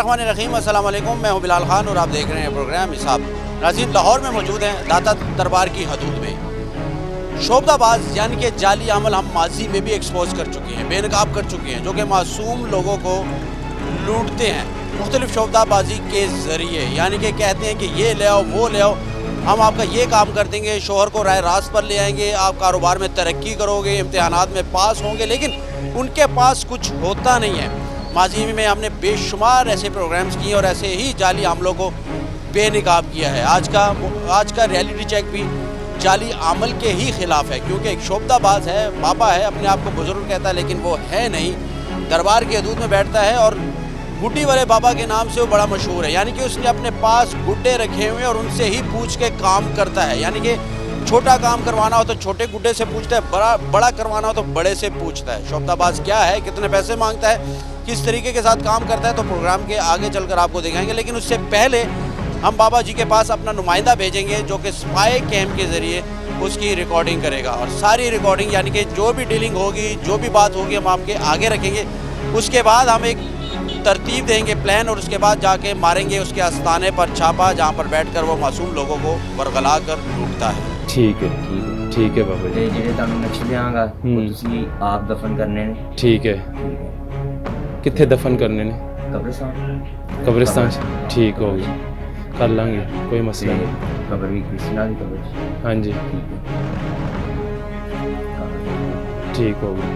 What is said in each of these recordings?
बिस्मिल्लाहिर्रहमानिर्रहीम, अस्सलाम वालेकुम। मैं हूं बिलाल खान और आप देख रहे हैं प्रोग्राम हिसाब। नाज़रीन, लाहौर में मौजूद हैं दाता दरबार की हदूद में। शोबदाबाज यानी कि जाली अमल हम माजी में भी एक्सपोज कर चुके हैं, बेनकाब कर चुके हैं, जो कि मासूम लोगों को लूटते हैं मुख्तलिफ शोबदाबाजी के ज़रिए। यानी कि कहते हैं कि ये ले आओ, वो ले आओ, हम आपका ये काम कर देंगे, शोहर को राय रास्त पर ले आएंगे, आप कारोबार में तरक्की करोगे, इम्तिहानात में पास होंगे। लेकिन उनके पास कुछ होता नहीं है। माजी में हमने बेशुमार ऐसे प्रोग्राम्स किए और ऐसे ही जाली अमलों को बेनकाब किया है। आज का रियलिटी चेक भी जाली अमल के ही ख़िलाफ़ है, क्योंकि एक शोबदाबाज है, बाबा है, अपने आप को बुजुर्ग कहता है, लेकिन वो है नहीं। दरबार की हदूद में बैठता है और गुड्डी वाले बाबा के नाम से वो बड़ा मशहूर है। यानी कि उसने अपने पास गुड्डे रखे हुए हैं और उनसे ही पूछ के काम करता है। यानी कि छोटा काम करवाना हो तो छोटे गुड्डे से पूछता है, बड़ा करवाना हो तो बड़े से पूछता है। शोबदाबाज क्या है, कितने पैसे मांगता है, किस तरीके के साथ काम करता है, तो प्रोग्राम के आगे चलकर आपको दिखाएंगे। लेकिन उससे पहले हम बाबा जी के पास अपना नुमाइंदा भेजेंगे, जो कि स्पाई कैम के ज़रिए उसकी रिकॉर्डिंग करेगा। और सारी रिकॉर्डिंग यानी कि जो भी डीलिंग होगी, जो भी बात होगी, हम आपके आगे रखेंगे। उसके बाद हम एक तरतीब देंगे, प्लान, और उसके बाद जाके मारेंगे उसके आस्थाने पर छापा, जहाँ पर बैठकर वो मासूम लोगों को बरगला कर लूटता है। ठीक है, ठीक है बाबा जी। ਜਿਹੜੇ ਤੁਹਾਨੂੰ ਨਕਸ਼ ਦਿਆਂਗਾ ਉਹ ਤੁਸੀਂ ਆਪ ਦਫਨ ਕਰਨੇ ਨੇ। ठीक है। कित्थे दफन करने ने? ਕਬਰਸਤਾਨ कब्रिस्तान ठीक हो गई, कर लांगे, कोई मसला नहीं। ਕਬਰ ਵੀ ਕਿਸੇ ਨਾਲ ਦੀ ਕਬਰ हाँ जी, ठीक हो गई,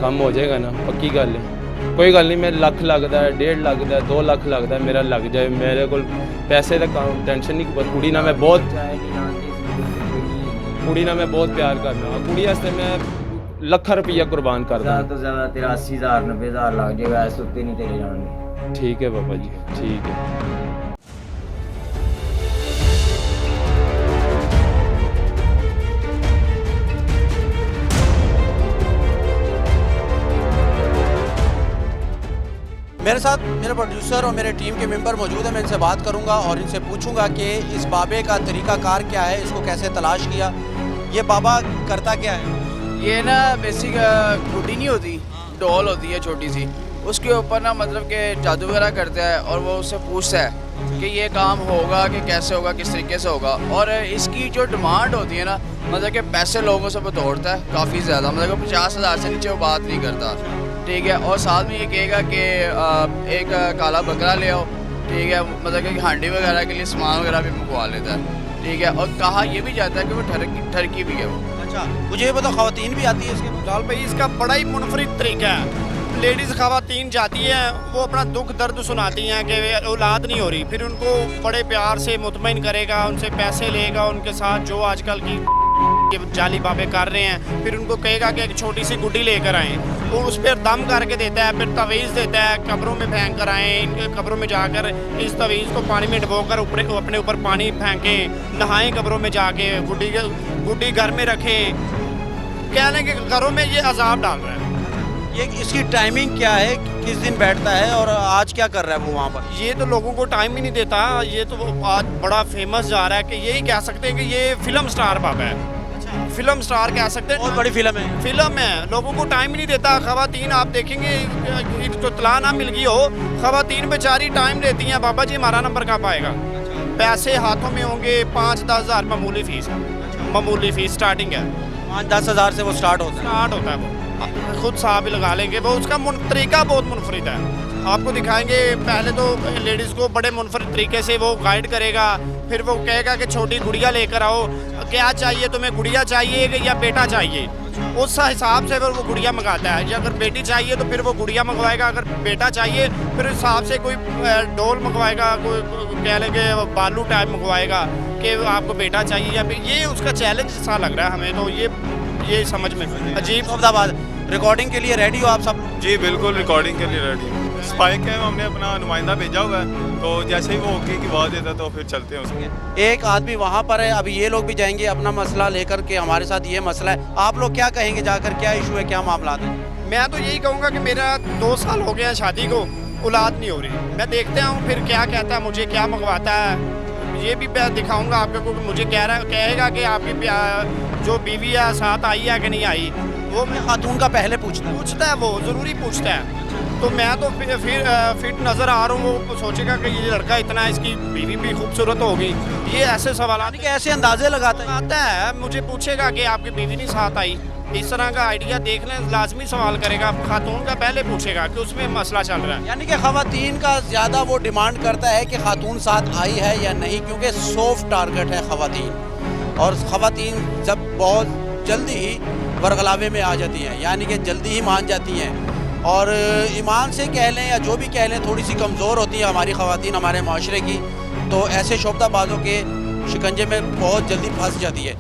कम हो जाएगा ना, पक्की गल है। कोई गल नहीं, मेरे लख लगता है, 1.5 लगता है, 2 लाख लगता है, मेरा लग जाए। मेरे को पैसे का टेंशन नहीं, पर कुड़ी ना मैं बहुत प्यार करना, कुड़ी वास्ते मैं ਲੱਖਾਂ रुपया कुर्बान कर दूँ। ज़्यादा तो ज़्यादा तेरा 80,000 90,000 लग जाएगा, ऐसे उत्ते नहीं तेरे जाने। ठीक है बाबा जी, ठीक है। मेरे साथ मेरे प्रोड्यूसर और मेरे टीम के मेंबर मौजूद हैं। मैं इनसे बात करूंगा और इनसे पूछूंगा कि इस बाबे का तरीक़ाकार क्या है, इसको कैसे तलाश किया, ये बाबा करता क्या है। ये ना बेसिक गुड्डी नहीं होती, डॉल होती है छोटी सी, उसके ऊपर ना मतलब कि जादू वगैरह करता है और वो उससे पूछता है कि ये काम होगा कि कैसे होगा, किस तरीके से होगा। और इसकी जो डिमांड होती है ना, मतलब कि पैसे लोगों से वो तोड़ता है काफ़ी ज़्यादा, मतलब कि 50,000 से नीचे वो बात नहीं करता, ठीक है। और साथ में ये कहेगा कि एक काला बकरा ले आओ, ठीक है, मतलब कि हांडी वगैरह के लिए सामान वगैरह भी मंगवा लेता है, ठीक है। और कहा यह भी जाता है कि वो ठरकी भी है वो। अच्छा, मुझे ये बताओ, ख़वातीन भी आती है इसके पास? लाल भाई, इसका बड़ा ही मुनफरिद तरीका है। लेडीज़ ख़वातीन जाती हैं, वो अपना दुख दर्द सुनाती हैं कि औलाद नहीं हो रही, फिर उनको बड़े प्यार से मुतमईन करेगा, उनसे पैसे लेगा, उनके साथ जो आजकल की जाली बाबे कर रहे हैं, फिर उनको कहेगा कि एक छोटी सी गुड्डी लेकर आएँ, वो उस पर दम करके देता है, फिर तवीज़ देता है, कब्रों में फेंक कर आएँ, इनके कब्रों में जाकर इस तवीज़ को पानी में डुबोकर अपने ऊपर पानी फेंकें, नहाएं कब्रों में जाके, गुड्डी घर में रखें, कह लें कि घरों में ये अजाब डाल रहा है। ये इसकी टाइमिंग क्या है, किस दिन बैठता है और आज क्या कर रहा है वो वहाँ पर? ये तो लोगों को टाइम ही नहीं देता, ये तो आज बड़ा फेमस जा रहा है कि यही कह सकते हैं कि ये फिल्म स्टार बाबा है। फिल्म स्टार कह सकते हैं, बहुत बड़ी फिल्म है। लोगों को टाइम ही नहीं देता। ख़वातीन आप देखेंगे, तो तला ना मिल गई हो, ख़वातीन बेचारी टाइम देती हैं, बाबा जी हमारा नंबर कब आएगा। पैसे हाथों में होंगे, 5-10 हज़ार मामूली फ़ीस है, मामूली फ़ीस स्टार्टिंग है, 5-10 हज़ार से वो स्टार्ट होता है वो खुद साहब ही लगा लेंगे। वो उसका तरीका बहुत मुनफरिद है, आपको दिखाएंगे। पहले तो लेडीज़ को बड़े मुनफरिद तरीके से वो गाइड करेगा, फिर वो कहेगा कि छोटी गुड़िया लेकर आओ, क्या चाहिए तुम्हें, गुड़िया चाहिए या बेटा चाहिए, उस हिसाब से फिर वो गुड़िया मंगाता है। या अगर बेटी चाहिए तो फिर वो गुड़िया मंगवाएगा, अगर बेटा चाहिए फिर हिसाब से कोई डोल मंगवाएगा, कोई कह लेंगे बालू टाइप मंगवाएगा कि आपको बेटा चाहिए, या ये उसका चैलेंज सा लग रहा है हमें। तो ये समझ में अजीब। शोबदाबाद रिकॉर्डिंग के लिए रेडी हो आप सब? जी बिल्कुल, रिकॉर्डिंग के लिए रेडी। स्पाई कैम हमने अपना नुमाइंदा भेजा हुआ है, तो जैसे ही वो ओके की आवाज़ देता तो फिर चलते हैं उसमें। एक आदमी वहाँ पर है, अभी ये लोग भी जाएंगे अपना मसला लेकर के, हमारे साथ ये मसला है। आप लोग क्या कहेंगे जाकर, क्या इशू है, क्या मामला है? मैं तो यही कहूँगा कि मेरा 2 साल हो गया शादी को, औलाद नहीं हो रही। मैं देखता हूँ फिर क्या कहता है, मुझे क्या मंगवाता है, ये भी मैं दिखाऊँगा आपको। मुझे कहेगा कि आपकी जो बीवी है साथ आई है कि नहीं आई, वो मैं खातून का पहले पूछता है, वो ज़रूरी पूछता है। तो मैं तो फिर फिट नज़र आ रहा हूँ, वो सोचेगा कि ये लड़का इतना है, इसकी बीवी भी खूबसूरत होगी। ये ऐसे सवाल यानी कि ऐसे अंदाजे लगाता है। आता है, मुझे पूछेगा कि आपकी बीवी नहीं साथ आई, इस तरह का आइडिया देख लें, लाजमी सवाल करेगा। खातून का पहले पूछेगा कि उसमें मसला चल रहा है। यानी कि ख़वातीन का ज़्यादा वो डिमांड करता है कि खातून साथ आई है या नहीं, क्योंकि सॉफ्ट टारगेट है ख़वातीन, और ख़वातीन जब बहुत जल्दी ही बरगलावे में आ जाती हैं, यानी कि जल्दी ही मान जाती हैं, और ईमान से कह लें या जो भी कह लें थोड़ी सी कमज़ोर होती है हमारी ख़वातीन हमारे माशरे की, तो ऐसे शोबदाबाजों के शिकंजे में बहुत जल्दी फंस जाती है।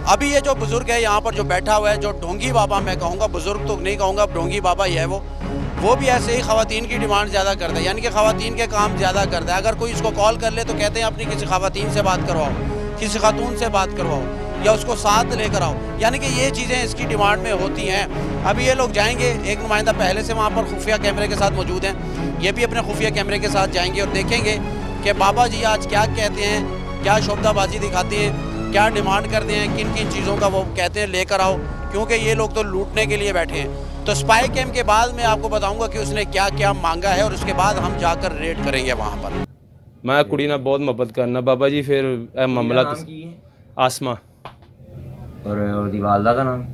अभी ये जो बुज़ुर्ग है यहाँ पर जो बैठा हुआ है, जो ढोंगी बाबा मैं कहूँगा, बुज़ुर्ग तो नहीं कहूँगा, ढोंगी बाबा ही है वो भी ऐसे ही ख़वातीन की डिमांड ज़्यादा करता है, यानी कि ख़वातीन के काम ज़्यादा करता है। अगर कोई इसको कॉल कर ले तो कहते हैं अपनी किसी ख़वातीन से बात करवाओ, किसी खातून से बात करवाओ, या उसको साथ लेकर आओ, यानी कि ये चीज़ें इसकी डिमांड में होती हैं। अभी ये लोग जाएंगे, एक नुमाइंदा पहले से वहाँ पर खुफिया कैमरे के साथ मौजूद हैं, ये भी अपने खुफिया कैमरे के साथ जाएंगे और देखेंगे कि बाबा जी आज क्या कहते हैं, क्या शोबदाबाजी दिखाते हैं, क्या डिमांड करते हैं, किन किन चीज़ों का वो कहते हैं लेकर आओ, क्योंकि ये लोग तो लूटने के लिए बैठे हैं। तो स्पाई कैम के बाद मैं आपको बताऊँगा कि उसने क्या क्या मांगा है, और उसके बाद हम जाकर रेड करेंगे वहाँ पर। मैं कुड़ी नाल बहुत मोहब्बत करना बाबा जी, फिर ਇਹ ਮਾਮਲਾ नाम की है? आसमा। और ਉਹਦੀ ਵਾਲਦਾ ਦਾ ਨਾਮ?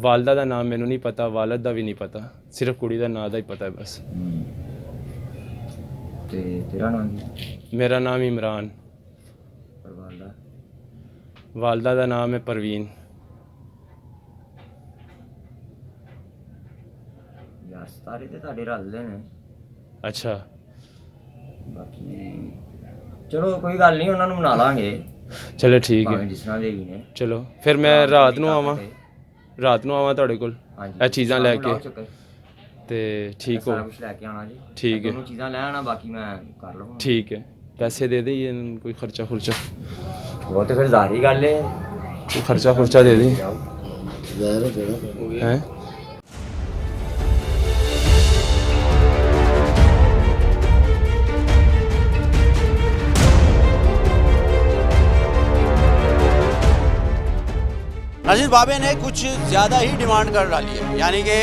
वालदा ਦਾ ਨਾਮ ਮੈਨੂੰ ਨਹੀਂ ਪਤਾ, ਵਾਲਦ ਦਾ ਵੀ ਨਹੀਂ ਪਤਾ, ਸਿਰਫ ਕੁੜੀ ਦਾ ਨਾਂ ਦਾ ਹੀ ਪਤਾ ਹੈ ਬਸ। ਤੇ ਤੇਰਾ ਨਾਮ ਕੀ? ਮੇਰਾ ਨਾਮ ਇਮਰਾਨ, और वालदा? वालदा ਦਾ ਨਾਮ ਹੈ परवीन। ਯਾਰ ਸਾਰੇ ਤੇ ਤੁਹਾਡੇ ਰਲਦੇ ਨੇ। अच्छा ਬਾਕੀ ਚਲੋ ਕੋਈ ਗੱਲ ਨਹੀਂ, ਉਹਨਾਂ ਨੂੰ ਮਨਾ ਲਾਂਗੇ चलो ठीक ਭਾਵੇਂ है, ਜਿਸ ਤਰ੍ਹਾਂ ਦੇ ਵੀ ਨੇ। चलो फिर मैं रात ਨੂੰ ਆਵਾਂ, ਰਾਤ ਨੂੰ ਆਵਾਂ ਤੁਹਾਡੇ ਕੋਲ ਹਾਂਜੀ ਇਹ ਚੀਜ਼ਾਂ ਲੈ ਕੇ, ਲਾਓ ਚੱਕਰ। ਤੇ ਠੀਕ ਸਾਰਾ ਹੋ, ਕੁਝ ਲੈ ਕੇ ਆਣਾ ਜੀ। ਠੀਕ ਹੈ। ਦੋਨੋਂ ਚੀਜ਼ਾਂ ਲੈ ਆਣਾ, ਬਾਕੀ ਮੈਂ ਕਰ ਲਵਾਂਗਾ। ठीक है। पैसे दे दे, ये कोई खर्चा खुर्चा, ਉਹ ਤੇ ਫਿਰ ਜ਼ਾਹਰੀ ਗੱਲ ਹੈ। कोई खर्चा खुर्चा दे दे हैं। नाज़रीन, बाबे ने कुछ ज़्यादा ही डिमांड कर डाली है, यानी कि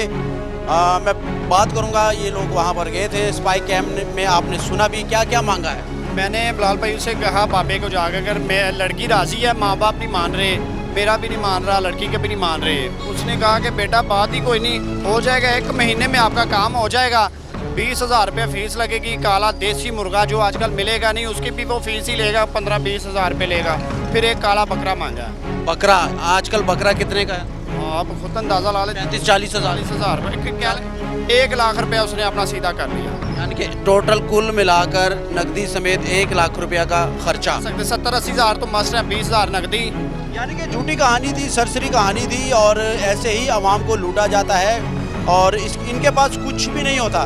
मैं बात करूँगा, ये लोग वहाँ पर गए थे, स्पाई कैम में आपने सुना भी क्या क्या मांगा है। मैंने बिलाल भाई से कहा बाबे को जाकर, अगर मैं लड़की राज़ी है, माँ बाप नहीं मान रहे, मेरा भी नहीं मान रहा, लड़की के भी नहीं मान रहे। उसने कहा कि बेटा बात ही कोई नहीं, हो जाएगा, 1 महीने में आपका काम हो जाएगा। 20,000 रुपये फ़ीस लगेगी। काला देसी मुर्गा जो आजकल मिलेगा नहीं, उसकी भी वो फ़ीस ही लेगा, 15-20 हज़ार रुपये लेगा। फिर एक काला बकरा मांगा। बकरा आजकल बकरा कितने का है? आप खुद अंदाज़ा ला लें, 35-40 हज़ार, 40,000 रुपये क्या, 1 लाख रुपया उसने अपना सीधा कर लिया। यानी कि टोटल कुल मिलाकर नकदी समेत 1 लाख रुपया का खर्चा। 70-80 हज़ार तो मस्त है, 20,000 नकदी। यानी कि झूठी कहानी थी, सरसरी कहानी थी, और ऐसे ही आवाम को लूटा जाता है, और इनके पास कुछ भी नहीं होता,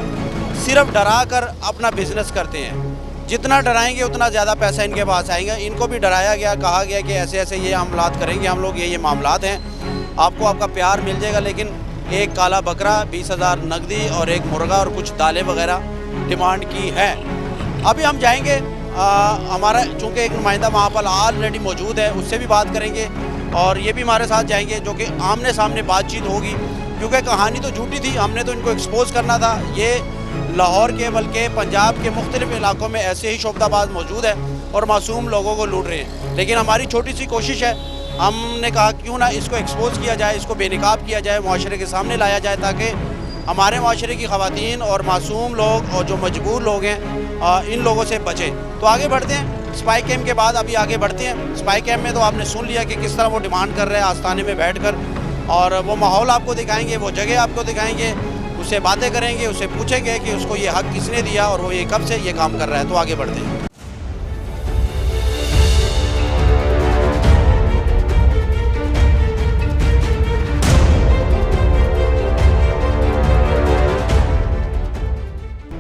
सिर्फ डरा कर अपना बिजनेस करते हैं। जितना डराएंगे उतना ज़्यादा पैसा इनके पास आएगा। इनको भी डराया गया, कहा गया कि ऐसे ऐसे ये मामलात करेंगे हम लोग, ये मामलात हैं, आपको आपका प्यार मिल जाएगा, लेकिन एक काला बकरा, 20,000 नकदी और एक मुर्गा और कुछ दालें वगैरह डिमांड की है। अभी हम जाएंगे, हमारा चूँकि एक नुमाइंदा वहाँ पर ऑलरेडी मौजूद है, उससे भी बात करेंगे, और ये भी हमारे साथ जाएंगे, जो कि आमने सामने बातचीत होगी, क्योंकि कहानी तो झूठी थी, हमने तो इनको एक्सपोज करना था। ये लाहौर के बल्कि पंजाब के मुख्तलिफ इलाकों में ऐसे ही शोबदाबाज मौजूद है और मासूम लोगों को लूट रहे हैं, लेकिन हमारी छोटी सी कोशिश है, हमने कहा क्यों ना इसको एक्सपोज किया जाए, इसको बेनकाब किया जाए, माशरे के सामने लाया जाए, ताकि हमारे माशरे की ख़वातीन और मासूम लोग और जो मजबूर लोग हैं इन लोगों से बचें। तो आगे बढ़ते हैं, स्पाई कैम के बाद अभी आगे बढ़ते हैं। स्पाई कैम में तो आपने सुन लिया कि किस तरह वो डिमांड कर रहे हैं आस्थाने में बैठकर, और वो माहौल आपको दिखाएंगे, वो जगह आपको दिखाएंगे, उससे बातें करेंगे, उससे पूछेंगे कि उसको ये हक किसने दिया और वो ये कब से ये काम कर रहा है। तो आगे बढ़ते हैं।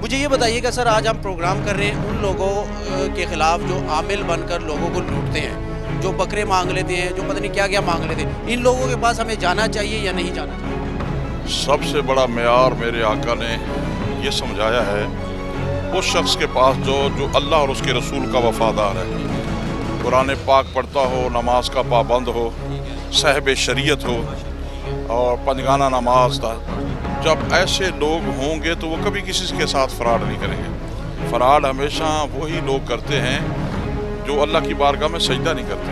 मुझे ये बताइएगा सर, आज हम प्रोग्राम कर रहे हैं उन लोगों के ख़िलाफ़ जो आमिल बनकर लोगों को लूटते हैं, जो बकरे मांग लेते हैं, जो पता नहीं क्या क्या मांग लेते हैं। इन लोगों के पास हमें जाना चाहिए या नहीं जाना चाहिए? सबसे बड़ा मेयार मेरे आका ने ये समझाया है, उस शख्स के पास जो अल्लाह और उसके रसूल का वफ़ादार है, कुरान पाक पढ़ता हो, नमाज का पाबंद हो, साहिब शरीयत हो और पंजगाना नमाज जब ऐसे लोग होंगे तो वो कभी किसी के साथ फ्रॉड नहीं करेंगे। फ्रॉड हमेशा वही लोग करते हैं जो अल्लाह की बारगाह में सजदा नहीं करते,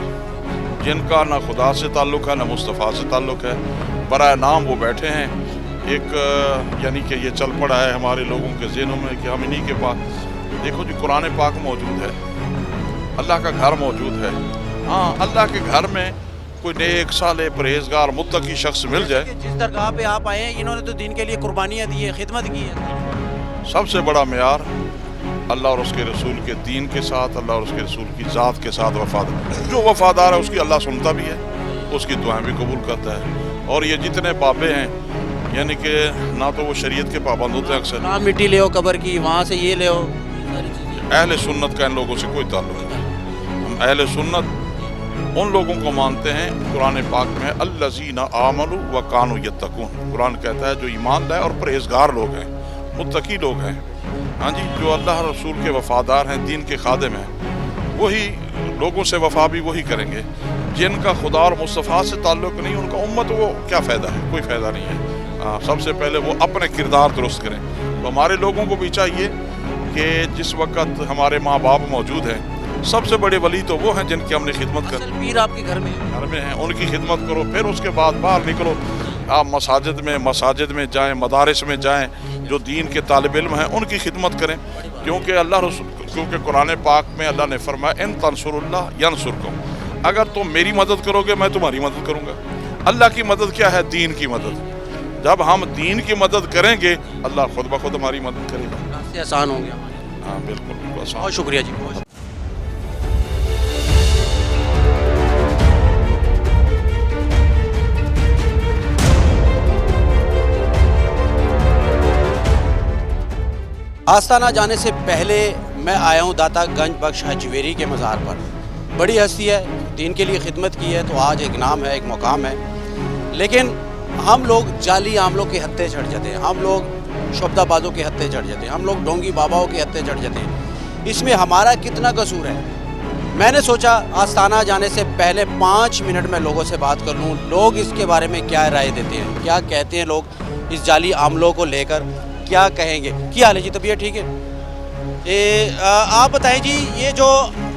जिनका ना खुदा से ताल्लुक़ है ना मुस्तफ़ा से ताल्लुक़ है, बराए नाम वो बैठे हैं। एक यानी कि ये चल पड़ा है हमारे लोगों के ज़हनों में कि हम इन्हीं के पास, देखो जी कुरान पाक मौजूद है, अल्लाह का घर मौजूद है। हाँ, अल्लाह के घर में कोई नेक साले परहेजगार मुत्तकी शख्स मिल जाए। जिस दरगाह पे आप आए हैं इन्होंने तो दीन के लिए कुर्बानियाँ दी है, खिदमत की है। सबसे बड़ा मेयार अल्लाह और उसके रसूल के दीन के साथ, अल्लाह और उसके रसूल की ज़ात के साथ वफादार। जो वफादार है उसकी अल्लाह सुनता भी है, उसकी दुआएं भी कबूल करता है। और ये जितने बाबे हैं यानी कि ना तो वो शरीयत के पाबंद होते हैं, अक्सर मिट्टी ले कब्र की, वहाँ से ये ले अहले सुन्नत का इन लोगों से कोई ताल्लुक नहीं। हम अहले सुन्नत उन लोगों को मानते हैं, कुरान पाक में अल्लज़ीना आमनु व कानू यत्तकून, कुरान कहता है जो ईमान लाए और परहेजगार लोग हैं, मुत्तकी लोग हैं। हाँ जी, जो अल्लाह रसूल के वफादार हैं, दीन के खादिम हैं, वही लोगों से वफा भी वही करेंगे। जिनका खुदा और मुस्तफ़ा से ताल्लुक़ नहीं, उनका उम्मत वो क्या फ़ायदा है, कोई फ़ायदा नहीं है। सबसे पहले वो अपने किरदार दुरुस्त करें। तो हमारे लोगों को भी चाहिए कि जिस वक्त हमारे माँ बाप मौजूद हैं, सबसे बड़े वली तो वो हैं जिनकी हमने खिदमत कर, पीर आपके घर में हैं, उनकी खिदमत करो। फिर उसके बाद बाहर निकलो, आप मसाजिद में जाएँ, मदारिस में जाएँ, जो दीन के तालिब इल्म हैं उनकी खिदमत करें। क्योंकि कुरान पाक में अल्लाह ने फरमाया इन तंसुरुल्लाह यंसुरकुम, अगर तुम मेरी मदद करोगे मैं तुम्हारी मदद करूँगा। अल्लाह की मदद क्या है? दीन की मदद। जब हम दीन की मदद करेंगे अल्लाह खुद ब खुद हमारी मदद करेगा। रास्ते आसान हो गया। हाँ बिल्कुल आसान। बहुत शुक्रिया जी। बहुत आस्ताना जाने से पहले मैं आया हूँ दाता गंज बख्श हजवेरी के मज़ार पर। बड़ी हस्ती है, दीन के लिए खिदमत की है तो आज एक नाम है, एक मुकाम है। लेकिन हम लोग जाली आमलों के हत्थे चढ़ जाते हैं, हम लोग शब्दाबाजों के हत्थे चढ़ जाते हैं, हम लोग ढोंगी बाबाओं के हत्थे चढ़ जाते हैं। इसमें हमारा कितना कसूर है? मैंने सोचा आस्ताना जाने से पहले 5 मिनट में लोगों से बात कर लूँ, लोग इसके बारे में क्या राय देते हैं, क्या कहते हैं लोग इस जाली आमलों को लेकर, क्या कहेंगे। क्या हाल है जी? तबीयत ठीक है? आप बताएं जी, ये जो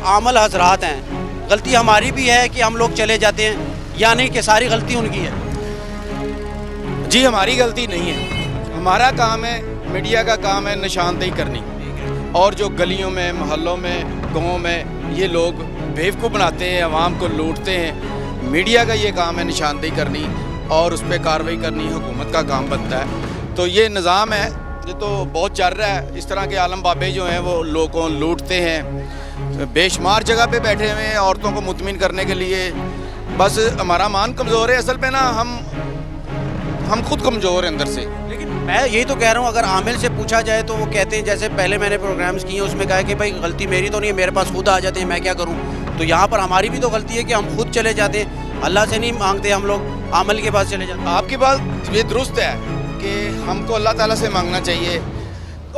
आमल हजरात हैं, गलती हमारी भी है कि हम लोग चले जाते हैं, या नहीं कि सारी गलती उनकी है? जी हमारी गलती नहीं है, हमारा काम है, मीडिया का काम है निशानदेही करनी। और जो गलियों में, मोहल्लों में, गाँव में ये लोग बेवकूफ़ बनाते हैं, आवाम को लूटते हैं, मीडिया का ये काम है निशानदेही करनी और उस पर कार्रवाई करनी हुकूमत का काम बनता है। तो ये निज़ाम है, ये तो बहुत चल रहा है। इस तरह के आलम बाबे जो हैं वो लोगों को लूटते हैं, बेशुमार जगह पे बैठे हुए हैं औरतों को मुतमिन करने के लिए। बस हमारा मान कमज़ोर है, असल पे ना हम खुद कमज़ोर हैं अंदर से। लेकिन मैं यही तो कह रहा हूँ, अगर आमिल से पूछा जाए तो वो कहते हैं, जैसे पहले मैंने प्रोग्राम्स किए उसमें कहा कि भाई गलती मेरी तो नहीं है, मेरे पास खुद आ जाते हैं, मैं क्या करूँ। तो यहाँ पर हमारी भी तो गलती है कि हम खुद चले जाते हैं, अल्लाह से नहीं मांगते, हम लोग आमिल के पास चले जाते हैं। आपकी बात ये दुरुस्त है कि हमको अल्लाह ताला से मांगना चाहिए,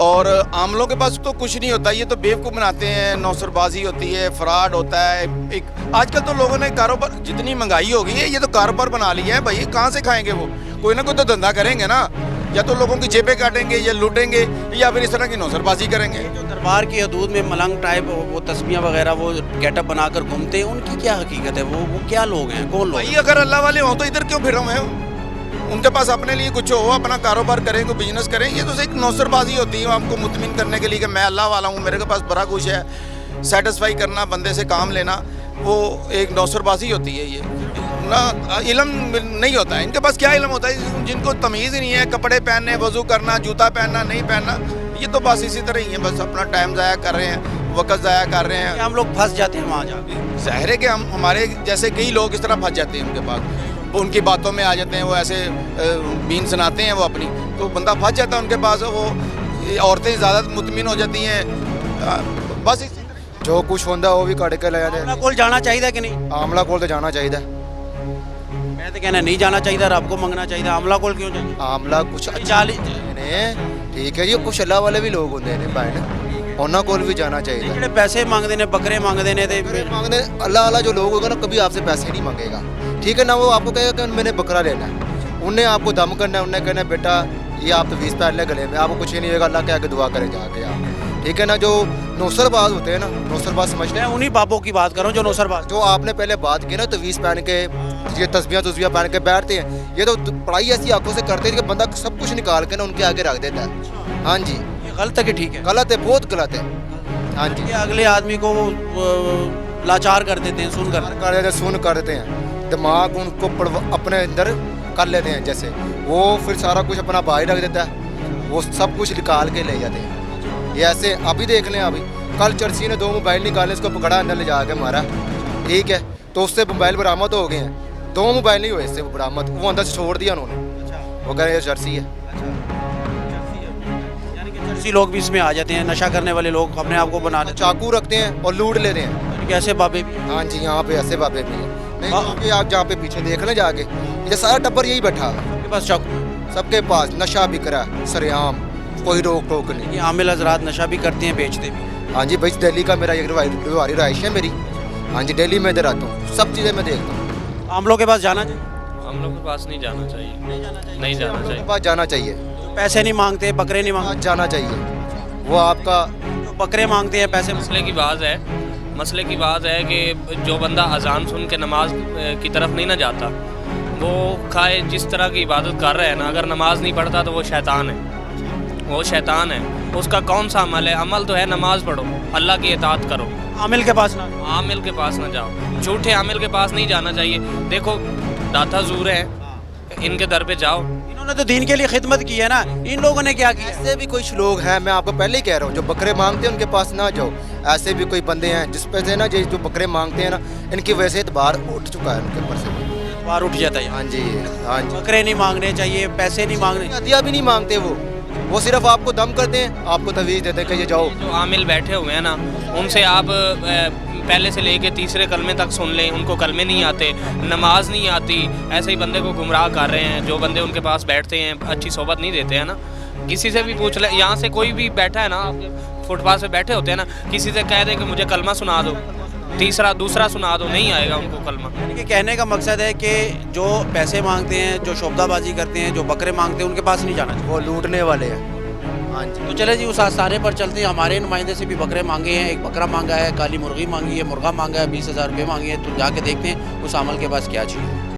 और आमलों के पास तो कुछ नहीं होता, ये तो बेवकूफ़ बनाते हैं, नौसरबाजी होती है, फ्रॉड होता है। एक आजकल तो लोगों ने कारोबार, जितनी महंगाई हो गई है, ये तो कारोबार बना लिया है भाई। कहाँ से खाएंगे वो? कोई ना कोई तो धंधा करेंगे ना, या तो लोगों की जेबें काटेंगे या लूटेंगे, या फिर इस तरह की नौसरबाजी करेंगे। जो दरबार की हदूद में मलंग टाइप वो तस्बियाँ वगैरह वो गेटअप बनाकर घूमते हैं, उनकी क्या हकीकत है? वो क्या लोग हैं, कौन लोग भाई अगर अल्लाह वाले हों तो इधर क्यों फिर रहे हैं? उनके पास अपने लिए कुछ हो, अपना कारोबार करें, कोई बिजनेस करें। ये तो एक नौसरबाजी होती है आपको मुतमिन करने के लिए कि मैं अल्लाह वाला हूँ, मेरे के पास बड़ा कुछ है। सेटिस्फाई करना, बंदे से काम लेना, वो एक नौसरबाजी होती है। ये ना इल्म नहीं होता है इनके पास। क्या इल्म होता है? जिनको तमीज़ ही नहीं है, कपड़े पहनने, वज़ू करना, जूता पहनना, नहीं पहनना, ये तो बस इसी तरह ही है। बस अपना टाइम ज़ाया कर रहे हैं, वक़्त ज़ाया कर रहे हैं। हम लोग फंस जाते हैं वहाँ जाके। ज़ाहिर है कि हमारे जैसे कई लोग इस तरह फंस जाते हैं उनके पास, उनकी बातों में आ जाते हैं, वो ऐसे बीन सुनाते हैं वो अपनी, तो बंदा फंस जाता है उनके पास। वो औरतें ज़्यादा मुतमिन हो जाती हैं। बस जो कुछ होंदा वो भी कट के ले जाते। आमला कोल जाना चाहिए कि नहीं? आमला कोल तो जाना चाहिए। मैं तो कहना नहीं जाना चाहिए, रब को मंगना चाहिए। आमला कोल क्यों चाहिए? आमला कुछ जाली ठीक है जी, कुछ अल्लाह वाले भी लोग होंगे ने भैन, उन्होंने कोल भी जाना चाहिए। ਜਿਹੜੇ पैसे मंगते ने, बकरे मंगते ने, मांगने अल्लाह वाला जो लोग होगा ना, कभी आपसे पैसे नहीं मांगेगा, ठीक है ना। वो आपको कहेगा कि मैंने बकरा लेना है, उन्हें आपको दम करना है, उन्हें कहना है बेटा ये आप तवीज़ पहन ले गले में, आपको कुछ ही नहीं होगा, अल्लाह के आगे दुआ करें जाके आप, ठीक है ना। जो नौसरबाज होते हैं ना, नौसरबाज समझते मैं हैं, उन्हीं बाबों की बात कर रहा हूँ जो नौसरबाज। जो आपने पहले बात की ना तवीज़ पहन के, ये तस्बियाँ पहन के बैठते हैं, ये तो पढ़ाई ऐसी आंखों से करते हैं कि बंदा सब कुछ निकाल के ना उनके आगे रख देता है। हाँ जी, ये गलत है कि ठीक है? गलत है, बहुत गलत है। हाँ जी, ये अगले आदमी को लाचार कर देते हैं सुन कर। सुन कर देते हैं, दिमाग उनको अपने अंदर कर लेते हैं, जैसे वो फिर सारा कुछ अपना बाहर रख देता है, वो सब कुछ निकाल के ले जाते हैं। ये ऐसे अभी देख लें, अभी कल चर्ची ने 2 मोबाइल निकाले, इसको पकड़ा, अंदर ले जाके मारा, ठीक है, तो उससे मोबाइल बरामद हो गए हैं। 2 मोबाइल नहीं हुए इससे बरामद, वो अंदर से छोड़ दिया उन्होंने, वो कह रहे हैं जर्सी है। यानी कि जर्सी लोग भी इसमें आ जाते हैं, नशा करने वाले लोग अपने आप को बना लेते चाकू रखते हैं और लूट लेते हैं। हैं। कैसे बाबे भी? हाँ जी, यहाँ पे ऐसे बाबे भी हैं। नहीं, यहाँ पे आप जहाँ पे पीछे देख लें जाके, ये सारा टब्बर यही बैठा है, आपके पास चाकू? सबके पास नशा बिक रहा है सरेआम, कोई रोक टोक नहीं। ये आमिल हजरात नशा भी करते हैं, बेचते भी। हाँ जी भाई, दिल्ली का मेरा एक रिवारी रहाइश है मेरी। हाँ जी, दिल्ली में इधर आता हूँ, सब चीज़ें मैं देखता हूँ। आमलों के पास जाना चाहिए? हम लोग के पास नहीं जाना चाहिए, नहीं जाना उनके पास जाना चाहिए, पैसे नहीं मांगते, बकरे नहीं मांगते? पास जाना चाहिए। वो आपका जो बकरे मांगते हैं पैसे। मसले की बात है कि जो बंदा अजान सुन के नमाज की तरफ नहीं ना जाता, वो खाए जिस तरह की इबादत कर रहा है ना, अगर नमाज नहीं पढ़ता तो वो शैतान है। उसका कौन सा अमल है? अमल तो है नमाज पढ़ो, अल्लाह की इताअत करो। आमिल के पास ना? आमिल के पास ना जाओ, झूठे आमिल के पास नहीं जाना चाहिए। देखो दाता ज़ूर है, इनके दर पे जाओ। इन्होंने तो दीन के लिए खिदमत की है ना, इन लोगों ने क्या किया? ऐसे भी कुछ लोग हैं, मैं आपको पहले ही कह रहा हूँ, जो बकरे मांगते हैं उनके पास ना जाओ। ऐसे भी कोई बंदे हैं जिस पे से ना, जो बकरे मांगते हैं ना, इनकी वजह से इतबार उठ चुका है उनके ऊपर से, बाहर उठ जाता है। हाँ जी, हाँ जी, बकरे नहीं मांगने चाहिए, पैसे नहीं मांगने। हदिया भी नहीं मांगते वो सिर्फ आपको दम करते हैं, आपको तवीज़ देते हैं कि ये जाओ। जो आमिल बैठे हुए हैं ना, उनसे आप पहले से लेके तीसरे कलमे तक सुन लें, उनको कलमे नहीं आते, नमाज नहीं आती, ऐसे ही बंदे को गुमराह कर रहे हैं। जो बंदे उनके पास बैठते हैं, अच्छी सोबत नहीं देते हैं ना, किसी से भी पूछ ले, यहाँ से कोई भी बैठा है ना, फुटपाथ पे बैठे होते हैं ना, किसी से कह दे कि मुझे कलमा सुना दो, दूसरा सुना दो, नहीं आएगा उनको कलमा। यानी कि कहने का मकसद है कि जो पैसे मांगते हैं, जो शोबदाबाजी करते हैं, जो बकरे मांगते हैं, उनके पास नहीं जाना चाहिए। वो लूटने वाले हैं। हाँ जी, तो चले जी उस आस्थाने पर चलते हैं। हमारे नुमाइंदे से भी बकरे मांगे हैं, एक बकरा मांगा है, काली मुर्गी मांगी है, मुर्गा मांगा है, 20,000 रुपये मांगे हैं। तो जाके देखते हैं उस अमल के पास क्या चीज़ है।